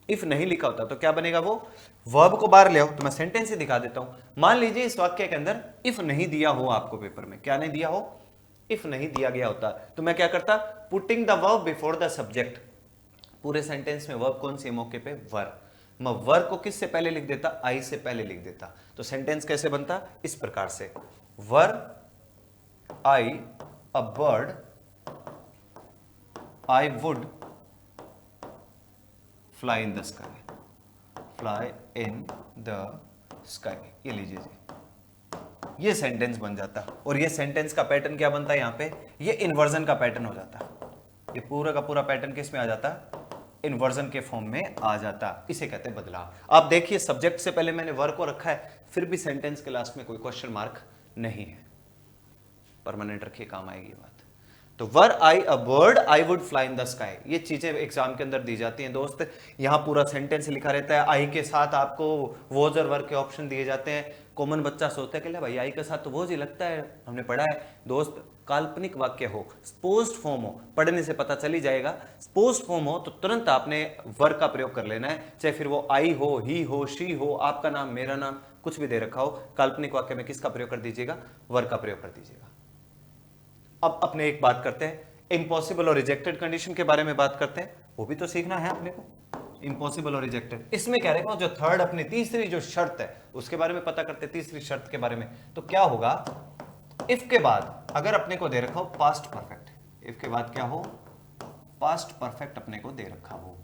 इफ नहीं लिखा होता तो क्या बनेगा? वो वर्ब को बाहर ले आओ, तो मैं सेंटेंस ही दिखा देता हूं। मान लीजिए इस वाक्य के अंदर इफ नहीं दिया हो, आपको पेपर में क्या नहीं दिया हो? इफ नहीं दिया गया होता तो मैं क्या करता? Putting the verb before the subject. पूरे सेंटेंस में वर्ब कौन सी मौके पे? वर। मैं वर को किस से पहले लिख देता? आई से पहले लिख देता। तो सेंटेंस कैसे बनता? इस प्रकार से, were I a bird I would fly in the sky, fly in the sky. ये लीजिए जी, ये सेंटेंस बन जाता। और ये सेंटेंस का पैटर्न क्या बनता है? यहां पे ये इन्वर्जन का पैटर्न हो जाता। ये पूरा का पूरा पैटर्न किस में आ जाता? इन्वर्जन के फॉर्म में आ जाता। इसे कहते हैं बदलाव। आप देखिए सब्जेक्ट से पहले मैंने वर्ब को रखा है, फिर भी सेंटेंस के लास्ट में कोई क्वेश्चन मार्क नहीं है। परमानेंट रखिए, काम आएगी बात। तो were I a bird I would fly in the sky, ये चीजें एग्जाम के अंदर दी जाती हैं दोस्त। यहां पूरा सेंटेंस लिखा रहता है, आई के साथ आपको वोज और वर्ब के ऑप्शन दिए जाते हैं। कॉमन बच्चा सोचता है कि ले भाई आई के साथ तो वोज ही लगता है, हमने पढ़ा है। दोस्त काल्पनिक वाक्य हो, स्पोज्ड फॉर्म हो, पढ़ने से पता चल ही जाएगा। स्पोज्ड फॉर्म हो तो तुरंत आपने वर्ब का प्रयोग कर लेना है, चाहे फिर वो आई हो, ही हो, शी हो, आपका नाम, मेरा नाम, कुछ भी दे रखा हो। काल्पनिक वाक्य में किसका प्रयोग कर दीजिएगा? वर्ब का प्रयोग कर दीजिएगा। अब अपने एक बात करते हैं, इम्पॉसिबल और रिजेक्टेड कंडीशन के बारे में बात करते हैं। वो भी तो सीखना है अपने को, इम्पॉसिबल और रिजेक्टेड। इसमें क्या रहेगा? जो थर्ड अपनी तीसरी जो शर्त है उसके बारे में पता करते हैं, तीसरी शर्त के बारे में। तो क्या होगा? इफ के बाद अगर अपने को दे रखा हो पास्ट परफेक्ट, इफ के बाद क्या हो? पास्ट परफेक्ट अपने को दे रखा हो,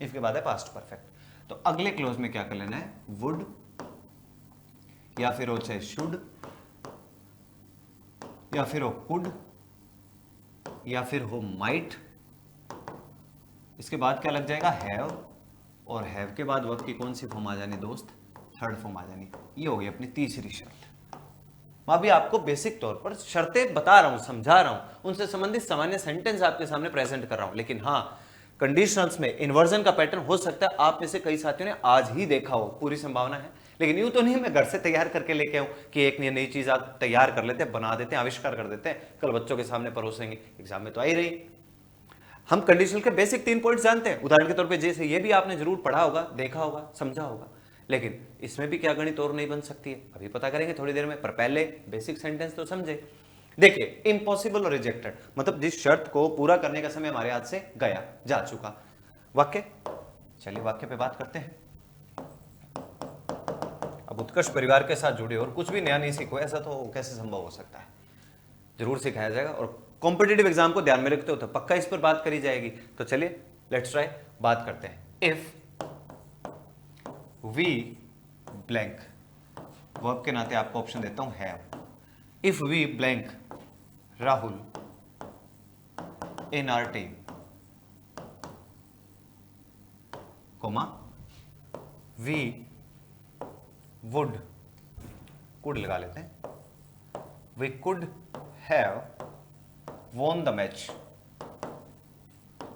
इफ के बाद है पास्ट परफेक्ट, तो अगले क्लोज में क्या कर लेना है? वुड, या फिर हो चाहे शुड, या फिर हो कुड, या फिर हो माइट। इसके बाद क्या लग जाएगा? हैव, और हैव के बाद वर्ब की कौन सी फॉर्म आ जानी दोस्त? थर्ड फॉर्म आ जानी। ये हो गई अपनी तीसरी शर्त। मैं अभी आपको बेसिक तौर पर शर्तें बता रहा हूं, समझा रहा हूं, उनसे संबंधित सामान्य सेंटेंस आपके सामने प्रेजेंट कर रहा हूं। लेकिन हाँ, कंडीशनल्स में इन्वर्जन का पैटर्न हो सकता है आप में से कई साथियों ने आज ही देखा हो, पूरी संभावना है। लेकिन यूं तो नहीं मैं घर से तैयार करके लेके आऊं कि एक नई चीज आप तैयार कर लेते हैं, बना देते हैं, आविष्कार कर देते हैं, कल बच्चों के सामने परोसेंगे, एग्जाम में तो आ ही रही। हम कंडीशनल के बेसिक 3 पॉइंट जानते हैं। उदाहरण के तौर पे जैसे ये भी आपने जरूर पढ़ा होगा, देखा होगा, समझा होगा। लेकिन इसमें भी क्या गणित और नहीं बन सकती है, अभी पता करेंगे थोड़ी देर में। पर पहले बेसिक सेंटेंस तो समझे। देखिए, इम्पॉसिबल और रिजेक्टेड मतलब जिस शर्त को पूरा करने का समय हमारे हाथ से गया, जा चुका वाक्य। चलिए वाक्य पे बात करते हैं। अब उत्कर्ष परिवार के साथ जुड़े और कुछ भी नया नहीं सीखो, ऐसा तो कैसे संभव हो सकता है? जरूर सिखाया जाएगा और कॉम्पिटिटिव एग्जाम को ध्यान में रखते हो तो पक्का इस पर बात करी जाएगी। तो चलिए लेट्स ट्राई, बात करते हैं। इफ वी ब्लैंक, वर्ब के नाते आपको ऑप्शन देता हूं have. If we blank Rahul in our team, comma we would, could लगा लेते हैं, we could have won the match,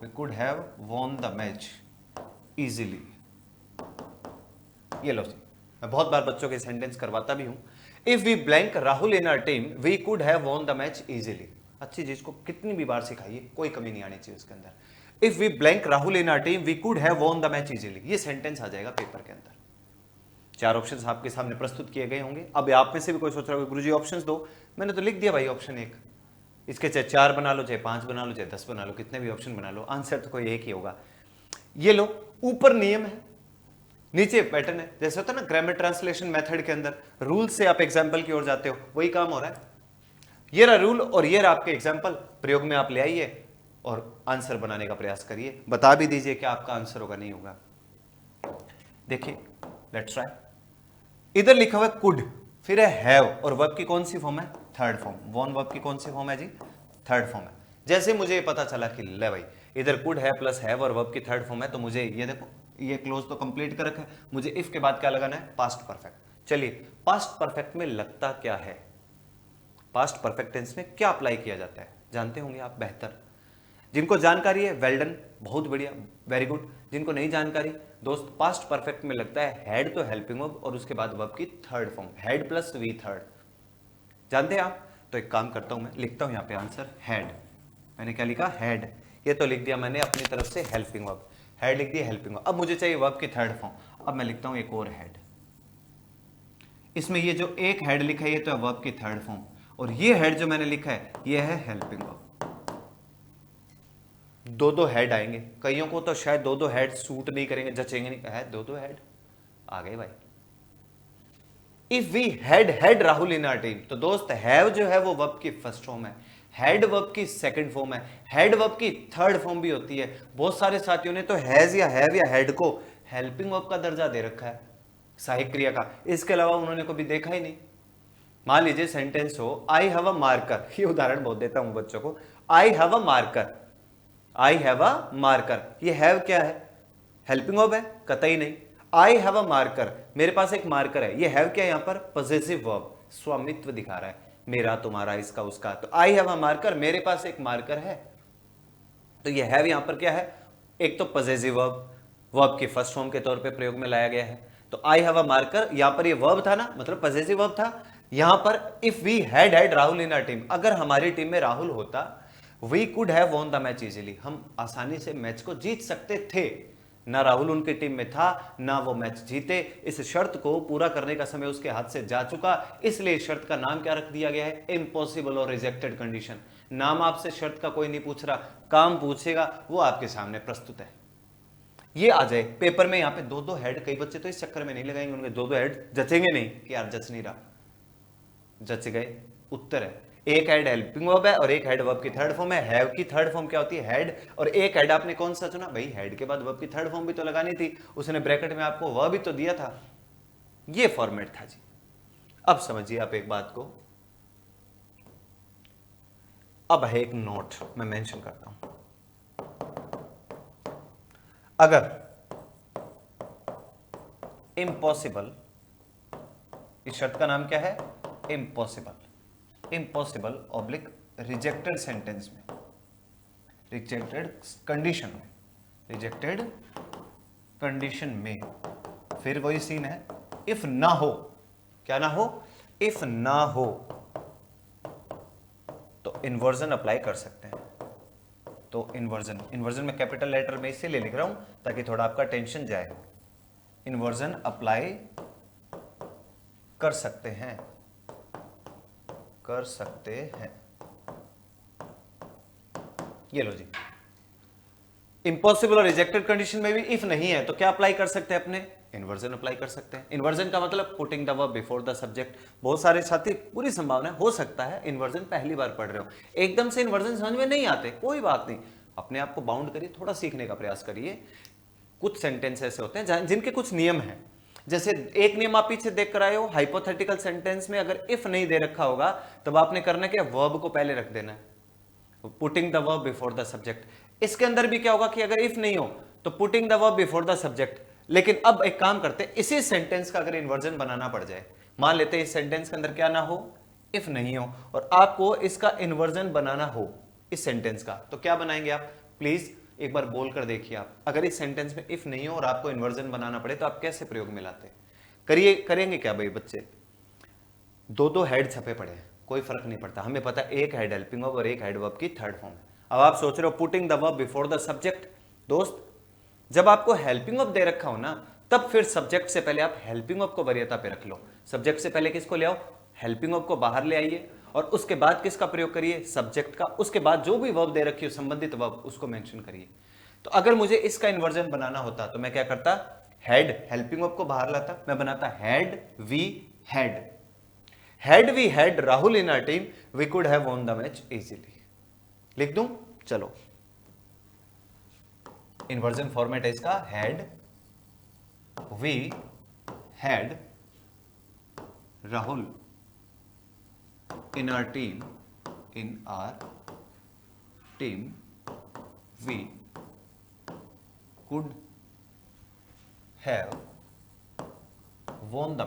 we could have won the match easily। ये लो जी, मैं बहुत बार बच्चों के सेंटेंस करवाता भी हूं। If we blank Rahul in our team we could have won the match easily। अच्छी चीज को कितनी भी बार सिखाइए, कोई कमी नहीं आनी चाहिए उसके अंदर। If we blank Rahul in our team we could have won the match easily, ये सेंटेंस आ जाएगा पेपर के अंदर। 4 ऑप्शंस आपके सामने प्रस्तुत किए गए होंगे। अब आप में से भी कोई सोच रहा होगा गुरुजी ऑप्शंस दो, मैंने तो लिख दिया भाई ऑप्शन 1। इसके चाहे 4 बना लो, चाहे 5 बना लो, चाहे 10 बना लो, कितने भी ऑप्शन बना लो, आंसर तो कोई एक ही होगा। ये लो, ऊपर नियम है, नीचे पैटर्न है। जैसे होता है ना ग्रामर ट्रांसलेशन मेथड के अंदर रूल से आप एग्जाम्पल की ओर जाते हो, वही काम हो रहा है। ये रहा रूल और ये रहा आपके एग्जाम्पल, प्रयोग में आप ले आइए और आंसर बनाने का प्रयास करिए। बता भी दीजिए कि आपका आंसर होगा नहीं होगा। देखिए लेट्स ट्राई। इधर लिखा हुआ है कुड, फिर है हैव, और वर्ब की कौन सी फॉर्म है? Third form. वॉन वर्ब की कौन सी फॉर्म है जी? थर्ड फॉर्म है। जैसे मुझे ये पता चला कि ले भाई इधर कुड है प्लस हैव और वर्ब की थर्ड फॉर्म है, तो मुझे ये देखो ये क्लोज तो कंप्लीट कर रखा है, मुझे इफ के बाद क्या लगाना है? Past perfect. चलिए पास्ट परफेक्ट में लगता क्या है, पास्ट परफेक्ट टेंस में क्या अप्लाई किया जाता है जानते होंगे आप बेहतर। जिनको जानकारी है वेल डन, बहुत बढ़िया, वेरी गुड। जिनको नहीं जानकारी दोस्त, पास्ट परफेक्ट में लगता है हैड तो हेल्पिंग वर्ब और उसके बाद वर्ब की third form, had plus V third. जानते हैं आप? तो एक काम करता हूं, मैं लिखता हूं यहां पे आंसर हैड। मैंने क्या लिखा? हैड। ये तो लिख दिया मैंने अपनी तरफ से हेल्पिंग वर्ब, हैड लिख दिया हेल्पिंग वर्ब। अब मुझे चाहिए वर्ब की थर्ड फॉर्म, अब मैं लिखता हूं एक और हैड। इसमें ये जो एक हेड लिखा है ये तो है वर्ब की थर्ड फॉर्म, और ये हेड जो मैंने लिखा है ये है हेल्पिंग वर्ब। दो दो हेड आएंगे, कईयों को तो शायद दो दो हेड सूट नहीं करेंगे, जचेंगे नहीं, है दो दो हेड आ गए भाई। If we had Rahul in our team, तो दोस्त हैव जो है वो वर्ब की फर्स्ट फॉर्म है, हैड वर्ब की सेकंड फॉर्म है, हैड वर्ब की थर्ड फॉर्म भी होती है। बहुत सारे साथियों ने तो हैज या हैव या हैड को हेल्पिंग वर्ब का दर्जा दे रखा है, सहायक क्रिया का, इसके अलावा उन्होंने कभी देखा ही नहीं। मान लीजिए सेंटेंस हो आई हैव अ मार्कर, ये उदाहरण बहुत देता हूं बच्चों को, I have a marker, I have a marker, ये हैव क्या है? हेल्पिंग वर्ब है? कतई नहीं। आई हैव अ मार्कर, मेरे पास एक मार्कर है, ये हैव क्या है? यहां पर पॉसेसिव वर्ब, स्वामित्व दिखा रहा है, मेरा तुम्हारा इसका उसका। तो आई हैव अ मार्कर, मेरे पास एक मार्कर है, तो ये हैव यहां पर क्या है? एक तो पॉसेसिव वर्ब, वर्ब की फर्स्ट फॉर्म के तौर पे प्रयोग में लाया गया है। तो आई हैव अ मार्कर, यहां पर ये वर्ब था ना, मतलब पॉसेसिव वर्ब था। यहां पर if we had Rahul in our team, अगर हमारी टीम में राहुल होता, we could have won the match easily, हम आसानी से मैच को जीत सकते थे। ना राहुल उनकी टीम में था, ना वो मैच जीते। इस शर्त को पूरा करने का समय उसके हाथ से जा चुका, इसलिए इस शर्त का नाम क्या रख दिया गया है? इम्पॉसिबल और रिजेक्टेड कंडीशन। नाम आपसे शर्त का कोई नहीं पूछ रहा, काम पूछेगा, वो आपके सामने प्रस्तुत है। ये आ जाए पेपर में, यहां पे दो दो हेड, कई बच्चे तो इस चक्कर में नहीं लगाएंगे, उनके दो दो हेड जचेंगे नहीं कि यार जच नहीं रहा, जच गए। उत्तर है एक हेड हेल्पिंग वर्ब है और एक हेड वर्ब की थर्ड फॉर्म है। हैव की थर्ड फॉर्म क्या होती है? हेड। और एक हेड आपने कौन सा चुना भाई? हेड के बाद वर्ब की थर्ड फॉर्म भी तो लगानी थी, उसने ब्रैकेट में आपको वर्ब भी तो दिया था। ये फॉर्मेट था जी। अब समझिए आप एक बात को, अब है एक नोट मैं मेंशन करता हूं। अगर इम्पॉसिबल, इस शर्त का नाम क्या है? Impossible, impossible oblique rejected sentence में, रिजेक्टेड कंडीशन में, रिजेक्टेड कंडीशन में, फिर वही सीन है, इफ ना हो, क्या ना हो? इफ ना हो तो इन्वर्जन अप्लाई कर सकते हैं। तो इन्वर्जन, इन्वर्जन में कैपिटल लेटर में इसीलिए लिख रहा हूं ताकि थोड़ा आपका टेंशन जाए। इन्वर्जन अप्लाई कर सकते हैं, कर सकते हैं। ये लो जी, इंपॉसिबल और रिजेक्टेड कंडीशन में भी इफ नहीं है तो क्या अप्लाई कर सकते हैं? अपने इन्वर्जन अप्लाई कर सकते हैं। इन्वर्जन का मतलब putting the verb before the subject. बहुत सारे साथी, पूरी संभावना हो सकता है इन्वर्जन पहली बार पढ़ रहे हो, एकदम से इन्वर्जन समझ में नहीं आते, कोई बात नहीं, अपने आप को बाउंड करिए, थोड़ा सीखने का प्रयास करिए। कुछ सेंटेंस ऐसे होते हैं जिनके कुछ नियम हैं। जैसे एक नियम आप पीछे देख कर आए हो, हाइपोथेटिकल सेंटेंस में अगर इफ नहीं दे रखा होगा तब आपने करना क्या? वर्ब को पहले रख देना है, putting the verb before the subject. इसके अंदर भी क्या होगा कि अगर इफ नहीं हो तो putting the verb before the subject. लेकिन अब एक काम करते हैं, इसी सेंटेंस का अगर इन्वर्जन बनाना पड़ जाए, मान लेते हैं इस सेंटेंस के अंदर क्या ना हो? इफ नहीं हो, और आपको इसका इन्वर्जन बनाना हो इस सेंटेंस का, तो क्या बनाएंगे आप? प्लीज एक बार बोल कर देखिए आप, अगर इस सेंटेंस में इफ नहीं हो और आपको इन्वर्जन बनाना पड़े तो आप कैसे प्रयोग में लाते? करिए, करेंगे क्या भाई बच्चे? दो दो हेड छपे पड़े हैं, कोई फर्क नहीं पड़ता, हमें पता है एक हेड हेल्पिंग वर्ब और एक हेड वर्ब की थर्ड फॉर्म है। अब आप सोच रहे हो putting the verb before the subject. दोस्त, जब आपको हेल्पिंग वर्ब दे रखा हो ना, तब फिर सब्जेक्ट से पहले आप हेल्पिंग वर्ब को वरीयता पे रख लो। सब्जेक्ट से पहले किसको ले आओ? हेल्पिंग वर्ब को बाहर ले आइए, और उसके बाद किसका प्रयोग करिए? सब्जेक्ट का। उसके बाद जो भी वर्ब दे रखी हो, संबंधित वर्ब, उसको मेंशन करिए। तो अगर मुझे इसका इन्वर्जन बनाना होता तो मैं क्या करता? हेड हेल्पिंग वर्ब को बाहर लाता, मैं बनाता had we had. Had we had Rahul in our team, we could have won the match easily. लिख दूं? चलो, इन्वर्जन फॉर्मेट है इसका, had we had Rahul in our team, we could have won the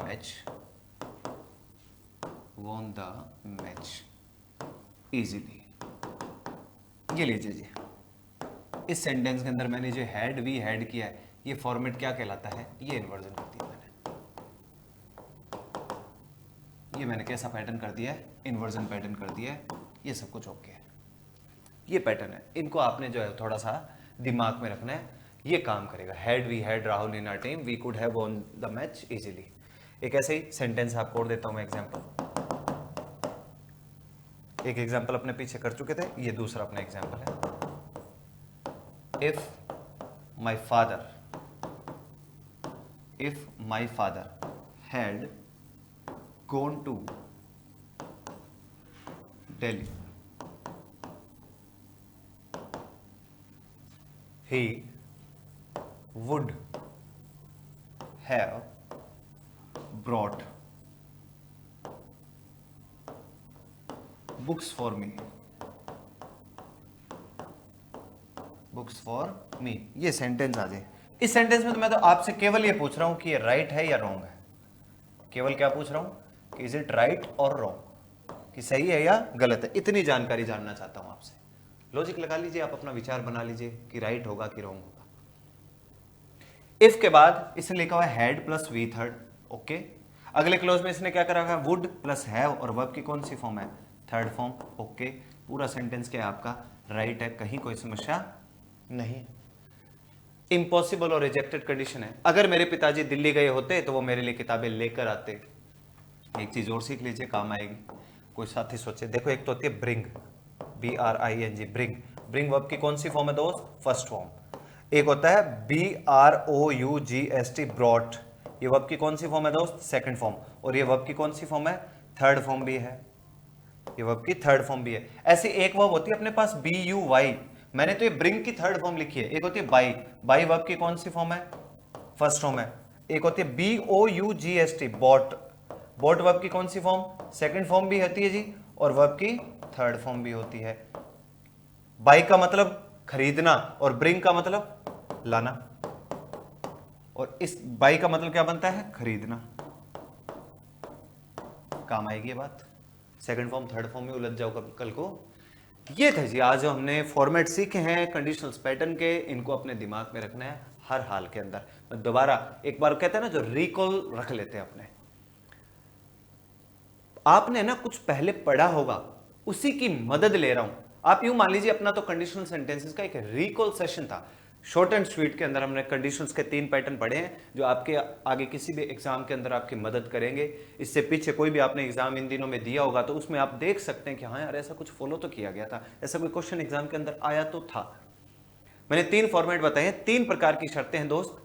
match easily. ये लीजिए जी, इस sentence के अंदर मैंने जो हैड वी हैड किया है, ये फॉर्मेट क्या कहलाता है? ये इन्वर्जन कर दिया मैंने कैसा पैटर्न कर दिया है? इन्वर्जन पैटर्न कर दिया है। ये सब कुछ ओके है, ये पैटर्न है, इनको आपने जो है थोड़ा सा दिमाग में रखना है, ये काम करेगा। Had we had Rahul in our team, we could have won the match easily. एक ऐसे ही सेंटेंस आपको और देता हूं मैं एग्जांपल। एक एग्जांपल अपने पीछे कर चुके थे, ये दूसरा अपना एग्जांपल है। If my father had gone to Delhi, he would have brought books for me. ये सेंटेंस आ जाए। इस सेंटेंस में तो मैं तो आपसे केवल ये पूछ रहा हूं कि ये राइट है या रॉन्ग है। केवल क्या पूछ रहा हूं कि इज इट राइट और रॉन्ग, कि सही है या गलत है। इतनी जानकारी जानना चाहता हूं आपसे। लॉजिक लगा लीजिए, आप अपना विचार बना लीजिए कि राइट होगा कि रॉन्ग होगा। इफ के बाद इसने लिखा हुआ है had plus V third, okay. अगले क्लोज में इसने क्या करा है? वुड प्लस हैव, और वर्ब की कौन सी फॉर्म है? Third form, okay. पूरा सेंटेंस क्या है आपका? राइट है, कहीं कोई समस्या नहीं। इम्पॉसिबल और रिजेक्टेड कंडीशन है। अगर मेरे पिताजी दिल्ली गए होते तो वो मेरे लिए किताबें लेकर आते। एक चीज और सीख लीजिए, काम आएगी। कोई साथी सोचे, देखो एक तो होती है ब्रिंग, BRING, ब्रिंग वर्ब की कौन सी फॉर्म है दोस्त? First form. एक होता है BROUGST, ब्रॉट, ये वर्ब की कौन सी फॉर्म है दोस्त? Second form. और ये वर्ब की कौन सी फॉर्म है? थर्ड फॉर्म भी है, ये वर्ब की थर्ड फॉर्म भी है। ऐसी एक वर्ब होती है अपने पास BUY, मैंने तो ये ब्रिंग की थर्ड फॉर्म लिखी है। एक होती है बाई वर्ब की कौन सी फॉर्म है? फर्स्ट फॉर्म है। एक होती है BOUGST, बॉट वर्ब की कौन सी फॉर्म? सेकंड फॉर्म भी होती है जी, और वर्ब की थर्ड फॉर्म भी होती है। बाई का मतलब खरीदना और ब्रिंग का मतलब लाना, और इस बाई का मतलब क्या बनता है? खरीदना। काम आएगी ये बात। सेकंड फॉर्म थर्ड फॉर्म में उलझ जाओ कल को। ये थे जी आज जो हमने फॉर्मेट सीखे हैं कंडीशनल पैटर्न के, इनको अपने दिमाग में रखना है हर हाल के अंदर। मैं दोबारा एक बार कहते हैं ना, जो रिकॉल रख लेते हैं अपने। आपने ना कुछ पहले पढ़ा होगा, उसी की मदद ले रहा हूं। आप यूं मान लीजिए, अपना तो कंडीशनल सेंटेंसेस का एक रिकॉल सेशन था, शॉर्ट एंड स्वीट के अंदर हमने कंडीशंस के 3 पैटर्न पढ़े हैं, जो आपके आगे किसी भी एग्जाम के अंदर आपकी मदद करेंगे। इससे पीछे कोई भी आपने एग्जाम इन दिनों में दिया होगा तो उसमें आप देख सकते हैं कि हाँ यार, ऐसा कुछ फॉलो तो किया गया था, ऐसा कोई क्वेश्चन एग्जाम के अंदर आया तो था। मैंने 3 फॉर्मेट बताए हैं, 3 प्रकार की शर्तें हैं दोस्त।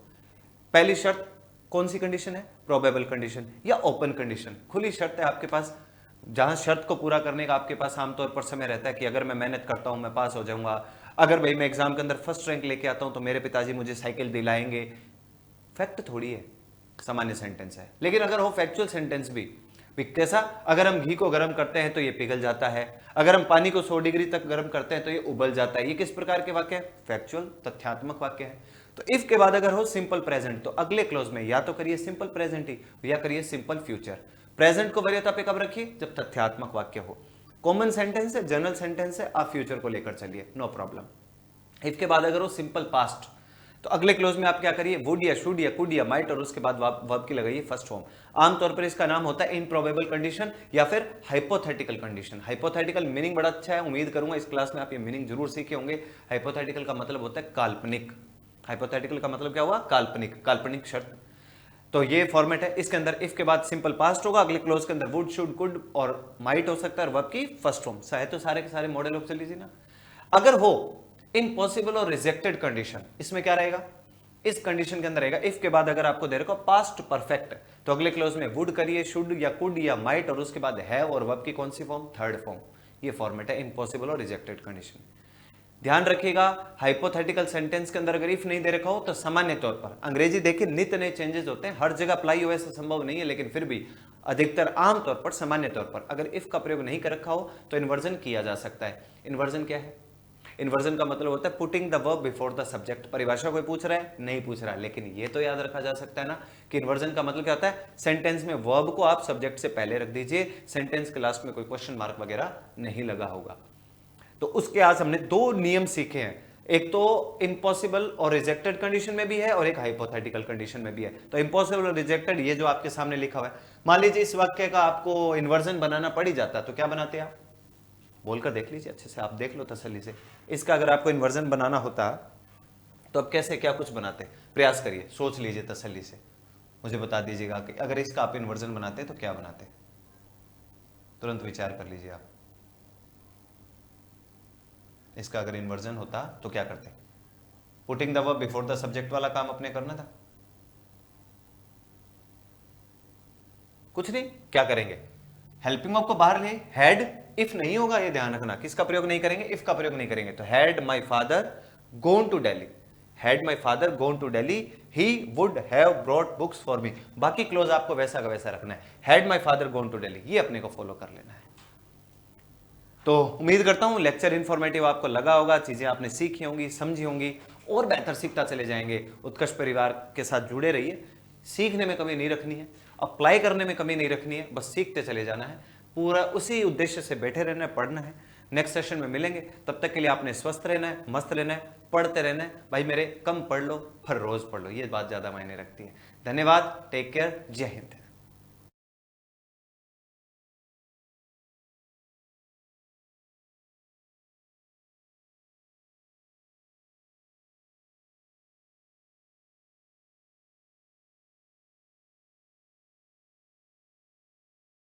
पहली शर्त कौन सी कंडीशन है? प्रोबेबल कंडीशन या ओपन कंडीशन, खुली शर्त है आपके पास, जहां शर्त को पूरा करने का आपके पास आमतौर पर समय रहता है कि अगर मैं मेहनत करता हूं मैं पास हो जाऊंगा, अगर भाई मैं एग्जाम के अंदर फर्स्ट रैंक लेके आता हूं तो मेरे पिताजी मुझे साइकिल दिलाएंगे। फैक्ट थोड़ी है, सामान्य सेंटेंस है। लेकिन अगर हो फैक्चुअल सेंटेंस भी कैसा? अगर हम घी को गर्म करते हैं तो ये पिघल जाता है, अगर हम पानी को 100 डिग्री तक गर्म करते हैं तो ये उबल जाता है। ये किस प्रकार के वाक्य है? फैक्चुअल, तथ्यात्मक वाक्य है। तो इफ के बाद अगर हो सिंपल प्रेजेंट, तो अगले क्लोज में या तो करिए सिंपल प्रेजेंट ही या करिए सिंपल फ्यूचर। प्रेजेंट को वरीयता पे कब रखिए? जब तथ्यात्मक वाक्य हो। कॉमन सेंटेंस है, जनरल सेंटेंस है, आप फ्यूचर को लेकर चलिए, नो प्रॉब्लम। इफ के बाद अगर हो सिंपल पास्ट, तो अगले क्लोज में आप क्या करिए? वुड या शुड या कुड या माइट, और उसके बाद वर्ब की लगाइए फर्स्ट फॉर्म। आमतौर पर इसका नाम होता है इनप्रोबेबल कंडीशन या फिर हाइपोथेटिकल कंडीशन। हाइपोथेटिकल मीनिंग बड़ा अच्छा है, उम्मीद करूंगा इस क्लास में आप ये मीनिंग जरूर सीखे होंगे। हाइपोथेटिकल का मतलब होता है काल्पनिक। हाइपोथेटिकल का मतलब क्या हुआ? काल्पनिक, काल्पनिक शर्त। तो ये फॉर्मेट है। इसके अंदर इफ के बाद सिंपल पास्ट होगा, अगले क्लोज के अंदर वुड, शुड, कुड और माइट हो सकता है, और वर्ब की फर्स्ट फॉर्म। चाहे तो सारे के सारे मॉडल ऑफ चल लीजिए ना। अगर हो इम्पॉसिबल और रिजेक्टेड कंडीशन, इसमें क्या रहेगा? इस कंडीशन के अंदर रहेगा इफ के बाद अगर आपको दे रखा पास्ट परफेक्ट, तो अगले क्लोज में वुड करिए, शुड या कुड या माइट, और उसके बाद हैव और वर्ब की कौन सी फॉर्म? Third form. ये फॉर्मेट है इम्पॉसिबल और रिजेक्टेड कंडीशन। ध्यान रखिएगा, हाइपोथेटिकल सेंटेंस के अंदर अगर इफ नहीं दे रखा हो तो सामान्य तौर पर, अंग्रेजी देखिए नित्य नए चेंजेस होते हैं, हर जगह अप्लाई हो ऐसा संभव नहीं है, लेकिन फिर भी अधिकतर आम तौर पर, सामान्य तौर पर अगर इफ का प्रयोग नहीं कर रखा हो तो इन्वर्जन किया जा सकता है। इन्वर्जन क्या है? इन्वर्जन का मतलब होता है putting the verb before the subject. परिभाषा कोई पूछ रहा है? नहीं पूछ रहा है, लेकिन ये तो याद रखा जा सकता है ना कि इन्वर्जन का मतलब क्या होता है, सेंटेंस में वर्ब को आप सब्जेक्ट से पहले रख दीजिए, सेंटेंस के लास्ट में कोई क्वेश्चन मार्क वगैरह नहीं लगा होगा। तो उसके आज हमने दो नियम सीखे हैं, एक तो इम्पॉसिबल और रिजेक्टेड कंडीशन में भी है और एक हाइपोथेटिकल कंडीशन में भी है। तो इम्पॉसिबल और रिजेक्टेड ये जो आपके सामने लिखा हुआ है, मान लीजिए इस वाक्य का आपको इन्वर्जन बनाना पड़ ही जाता तो क्या बनाते आप? बोलकर देख लीजिए अच्छे से, आप देख लो तसल्ली से। इसका अगर आपको इन्वर्जन बनाना होता तो अब कैसे क्या कुछ बनाते? प्रयास करिए, सोच लीजिए तसल्ली से, मुझे बता दीजिएगा कि अगर इसका आप इन्वर्जन बनाते तो क्या बनाते। तुरंत विचार कर लीजिए आप, इसका अगर इन्वर्जन होता तो क्या करते? Putting the verb before the subject वाला काम अपने करना था। कुछ नहीं, क्या करेंगे? हेल्पिंग ऑफ को बाहर ले, हैड, इफ नहीं होगा ये ध्यान रखना, किसका प्रयोग नहीं करेंगे? इफ का प्रयोग नहीं करेंगे। तो had my father gone to Delhi, had my father gone to Delhi he would have brought books for me. बाकी क्लोज आपको वैसा का वैसा रखना है, had my father gone to Delhi, ये अपने को फॉलो कर लेना है। तो उम्मीद करता हूं लेक्चर इंफॉर्मेटिव आपको लगा होगा, चीजें आपने सीखी होंगी, समझी होंगी, और बेहतर सीखता चले जाएंगे। उत्कर्ष परिवार के साथ जुड़े रहिए, सीखने में कमी नहीं रखनी है, अप्लाई करने में कमी नहीं रखनी है, बस सीखते चले जाना है, पूरा उसी उद्देश्य से बैठे रहना है, पढ़ना है। नेक्स्ट सेशन में मिलेंगे, तब तक के लिए आपने स्वस्थ रहना है, मस्त रहना है, पढ़ते रहना है। भाई मेरे कम पढ़ लो पर रोज पढ़ लो, ये बात ज्यादा मायने रखती है। धन्यवाद, टेक केयर, जय हिंद।